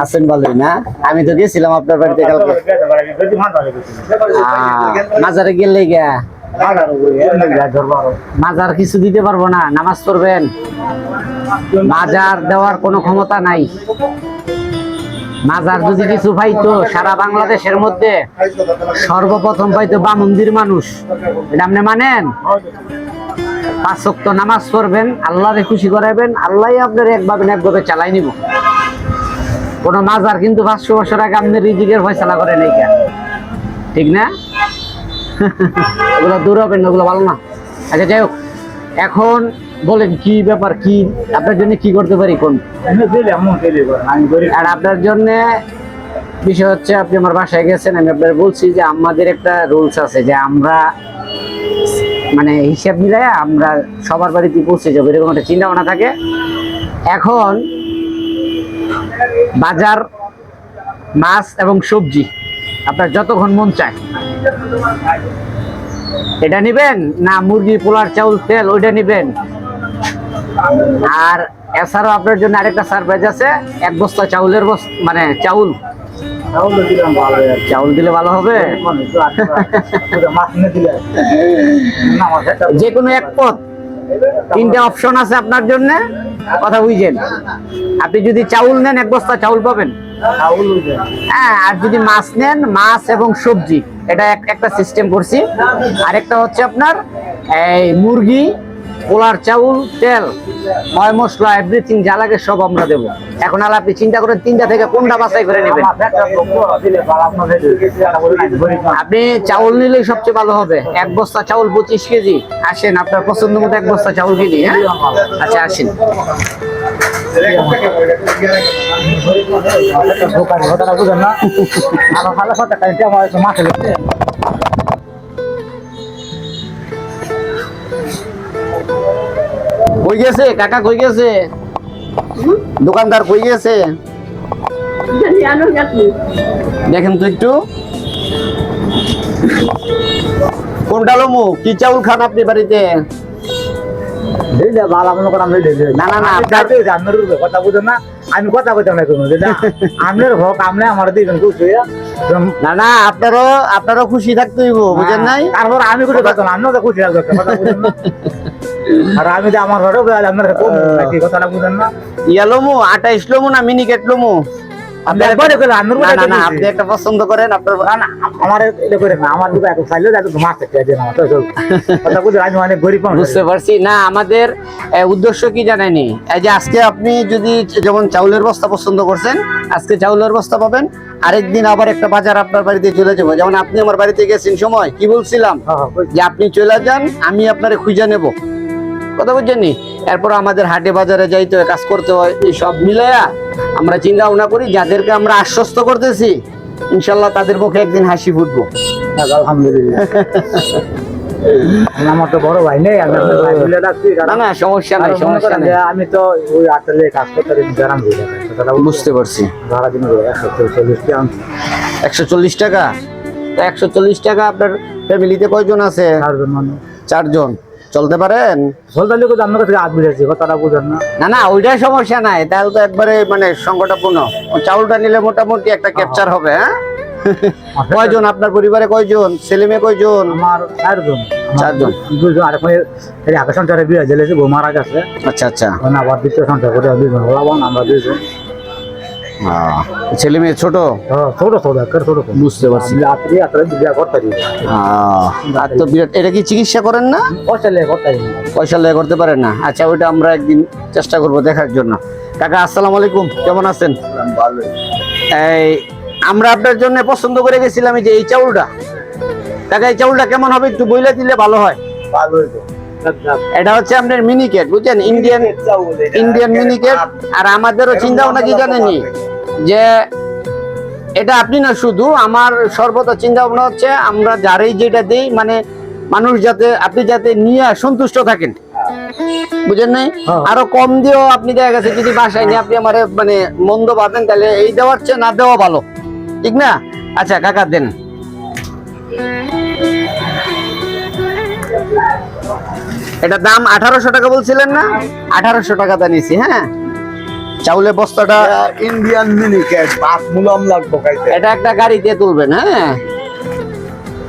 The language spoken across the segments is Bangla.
আছেন ভালোই না? আমি তো গেছিলাম আপনার বাড়িতে কালকে। মাজারে গেলে গিয়া মাজার কিছু দিতে পারবো না, নামাজ পড়বেন। মাজার দেওয়ার কোনো ক্ষমতা নাই। মাজার যদি কিছু পাইতো সারা বাংলাদেশের মধ্যে সর্বপ্রথম পাইতো বামন্দির মানুষ। এটা আপনি মানেন? 5 ওয়াক্ত নামাজ পড়বেন, আল্লাহরে খুশি করাবেন, আল্লাহ আপনার একভাবে চালাই নিব। কোন মাজার কিন্তু 500 বছর আগে আপনার রিজিকের ফয়সালা করে নাই, ঠিক না? ওগুলো দূর হবেন না, ওগুলো ভালো না। আচ্ছা যাই হোক, এখন বলেন কি ব্যাপার, কি আপনার জন্য কি করতে পারি? কোন আর আপনার জন্য বিষয় হচ্ছে, আপনি আমার বাসায় গেছেন, আমি আপনার বলছি যে আমাদের একটা রুলস আছে যে আমরা মানে হিসাব মিলাই আমরা সবার বাড়িতে পৌঁছে যাবো, এরকম একটা চিন্তা ভাবনা থাকে। এখন বাজার, মাছ এবং সবজি আপনার যতক্ষণ মন চায় এটা নিবেন, না মুরগি, পোলার চাউল, তেল ওইটা নিবেন। আর এছাড়াও আপনার জন্য আরেকটা সারপ্রাইজ আছে, 1 বস্তা চাউলের মানে চাউল দিলে ভালো হবে। যে কোনো এক পথ, 3টে অপশন আছে আপনার জন্য, কথা বুঝছেন? আপনি যদি চাউল নেন 1 বস্তা চাউল পাবেন, হ্যাঁ। আর যদি মাছ নেন, মাছ এবং সবজি, এটা একটা সিস্টেম করছি। আরেকটা হচ্ছে আপনার এই মুরগি, পোলার চাউল, তেল, ময় মশলা, এভরিথিং যা লাগে সব আমরা দেবো। এখন আর আপনি চিন্তা করেন 3টা থেকে কোনটা বাছাই করে নেবেন। আপনি চাউল নিলেই সবচেয়ে ভালো হবে। 1 বস্তা চাউল 25 কেজি। আসেন, আপনার পছন্দ মতো 1 বস্তা চাউল কিনি, হ্যাঁ? আচ্ছা আসেন। কই গেছে কাকা, কই গেছে দোকানদার, কই গেছে দেখেন তো একটু। কোনটা লমু? কি চাউল খান আপনি বাড়িতে? না না না, কথা বুঝেন না, আমি কথা বলতাম না কোনো, আপনার হোক, আপনি আমার দিবেন না না, আপনারও খুশি থাকতে হইব, বুঝেন নাই? তারপর আমি খুশি থাকতাম, আপনিও তো খুশি থাকতেন, কথা বুঝেন না? আর আমি যে আমার ঘরে আপনার কথাটা বুঝেন না। লমু 28 লমু না মিনিকেট লমু? আপনি একটা পছন্দ করেন, আপনার আমার এটা করে না, আমার দুটো এখন চাইলে মাছ আমি অনেক গরিব। বুঝতে পারছি না, আমাদের উদ্দেশ্য কি জানেনি? এই যে আজকে আপনি যদি যেমন চাউলের বস্তা পছন্দ করছেন, আজকে চাউলের বস্তা পাবেন। আরেকদিন আবার একটা বাজার আপনার বাড়িতে চলে যাবো। যেমন আপনি আমার বাড়িতে গেছেন সময়, কি বলছিলাম যে আপনি চলে যান, আমি আপনারে খুঁজে নেব, কথা বুঝছেন? এরপর আমাদের হাটে বাজারে যাইতে হয়, কাজ করতে হয়, এই সব মিলাইয়া আমরা চিন্তা ভাবনা করি যাদেরকে আমরা আশ্বস্ত করতেছি ইনশাল্লাহ তাদের মুখে একদিন হাসি ফুটবো। আলহামদুলিল্লাহ। আমার তো বড় ভাই নেই, না সমস্যা নাই, সমস্যা নেই। আমি তো ওই আটলে কাজ করতে বুঝতে পারছি। 140 টাকা। তো 140 টাকা আপনার ফ্যামিলিতে কয়জন আছে? 4 জন। চলতে পারেন? না না, ওইটাই সমস্যা নাই, তাহলে তো একবারে মানে সংকটাপূর্ণ। চাউলটা নিলে মোটামুটি একটা ক্যাপচার হবে, হ্যাঁ? কয়জন আপনার পরিবারে, কয়জন ছেলে মেয়ে, কয়জন? আমার 4 জন। 4 জন। 2 জন আর আগে সংসারে বিয়ে জেলেছে, বউ মারা গেছে। আচ্ছা আচ্ছা। আবার দ্বিতীয় সংসার করে 2 জন হলাম, আমরা 2 জন। ছেলে মেয়ে ছোট? ছোট ছোট ছোট। বুঝতে পারছি। এটা কি চিকিৎসা করেন না? পয়সা লেগে করতে পারেন না? আচ্ছা, ওইটা আমরা একদিন চেষ্টা করব দেখার জন্য। কাকা আসসালামু আলাইকুম, কেমন আছেন? এই আমরা আপনার জন্য পছন্দ করে গেছিলাম এই যে এই চাউলটা। কাকা এই চাউলটা কেমন হবে একটু বইলে দিলে ভালো হয়। এটা হচ্ছে আপনার মিনিকেট, বুঝছেন? ইন্ডিয়ান মিনিকেট। আর আমাদেরও চিন্তা ভাবনা কি জানেনি যে এটা আপনি না, শুধু আমার সর্বদা চিন্তা ভাবনা হচ্ছে আমরা যারাই যেটা দিই, মানে মানুষ যাতে, আপনি যাতে নিয়ে সন্তুষ্ট থাকেন, বুঝেন নাই? আরো কম দিয়েও আপনি দেখা গেছে যদি বাসায় নিয়ে আপনি আমার মানে মন্দ ভাবেন, তাহলে এই দেওয়ার চেয়ে না দেওয়া ভালো, ঠিক না? আচ্ছা কাকা দেন। এটা দাম 1800 টাকা বলছিলেন না? 1800 টাকা তা নিছি, হ্যাঁ। চাউলের বস্তাটা ইন্ডিয়ান মিনিকেট 5 মুলাম লাগবো খাইতে। এটা একটা গাড়িতে তুলবেন, হ্যাঁ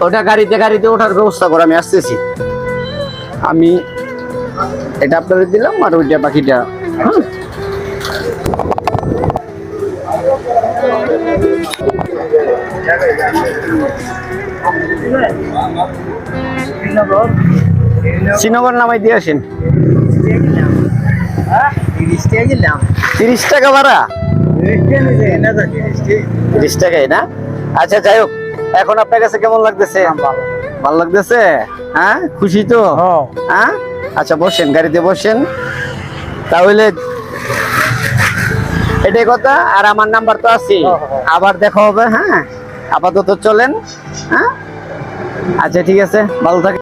ওটা গাড়িতে ওঠার ব্যবস্থা করে আমি আসতেছি। আমি এটা আপনাদের দিলাম আর ওইটা বাকিটা, হ্যাঁ শ্রীনগর নামাই দিয়ে আসেন। 30 টাকা ভাড়া, 30 টাকাই না? আচ্ছা যাই হোক, এখন আপনার কাছে কেমন লাগতেছে? ভালো লাগতেছে, হ্যাঁ খুশি তো? হ্যাঁ আচ্ছা বসেন, গাড়িতে বসেন তাহলে। এটাই কথা, আর আমার নাম্বার তো আছে, আবার দেখা হবে, হ্যাঁ আপাতত চলেন, হ্যাঁ আচ্ছা ঠিক আছে, ভালো থাকেন।